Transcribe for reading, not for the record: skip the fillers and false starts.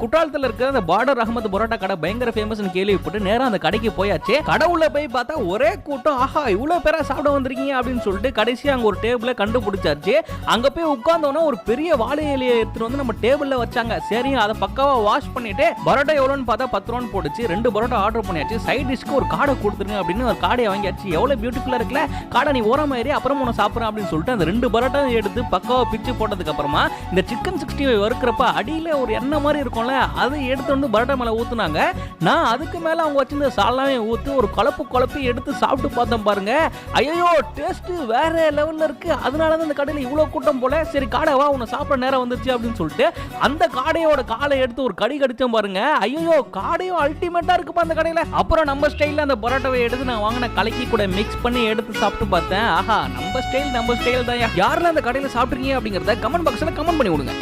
குற்றாலத்துல இருக்க அந்த பார்டர் அகமது பரோட்டா கடை பயங்கர ஃபேமஸ்னு கேள்விப்பட்டு நேரா அந்த கடைக்கு போயாச்சு. கடை உள்ள போய் பார்த்தா ஒரே கூட்டம். ஆஹா, இவ்வளவு பேரா சாப்பிட வந்திருக்கீங்க அப்படின்னு சொல்லிட்டு கடைசியா அங்க ஒரு டேபிள கண்டுபிடிச்சாச்சு. அங்க போய் உட்கார்ந்தோன்னா ஒரு பெரிய வாழை இலையை எடுத்துட்டு வந்து நம்ம டேபிள்ல வச்சாங்க. சரி, அதை பக்காவா வாஷ் பண்ணிட்டு பரோட்டா எவ்வளவுன்னு பார்த்தா 10 ரூபான்னு போட்டுச்சு. 2 பரோட்டா ஆர்டர் பண்ணியாச்சு. சைட் டிஷ்க்கு ஒரு காடை கொடுத்துருங்க அப்படின்னு ஒரு காடையை வாங்கியாச்சு. எவ்வளவு பியூட்டிஃபுல்லா இருக்குல்ல காடை, நீ ஓரமா ஏறி அப்புறம் உன சாப்பிடுறேன் அப்படின்னு சொல்லிட்டு அந்த 2 பரோட்டா எடுத்து பக்காவா பிச்சு போட்டதுக்கு அப்புறமா இந்த சிக்கன் 65 வறுக்கிறப்ப அடியில ஒரு எண்ணெய் மாதிரி இருக்கும்ல, அதை எடுத்து வந்து பரோட்டா மேல ஊத்துனாங்க. நான் அதுக்கு மேல அவங்க வச்சிருந்த சால்னாவே ஊத்தி ஒரு குழப்பி எடுத்து சாப்பிட்டு பார்த்தேன் பாருங்க. ஐயோ, டேஸ்ட் வேற லெவல்ல இருக்கு. அதனாலதான் இந்த கடையில இவ்வளவு கூட்டம் போல. சரி காடை வா, உன்னை சாப்பிட நேரம் வந்துச்சு அப்படின்னு சொல்லிட்டு அந்த காடையோட காலை எடுத்து ஒரு கடி கடிச்சேன் பாருங்க. ஐயோ, காடையும் அல்டிமேட்டா இருக்குப்பா அந்த கடையில. அப்புறம் நம்ம ஸ்டைல்ல அந்த பரோட்டாவை எடுத்து நான் வாங்கின கலக்கி கூட மிக்ஸ் பண்ணி எடுத்து சாப்பிட்டு பார்த்தேன். ஆஹா, நம்ம ஸ்டைல் தான். யாரெல்லாம் அந்த கடையில சாப்பிட்டுருக்கீங்க அப்படிங்கறத கமெண்ட் பாக்ஸ்ல கமெண்ட் பண்ணி விடுங்க.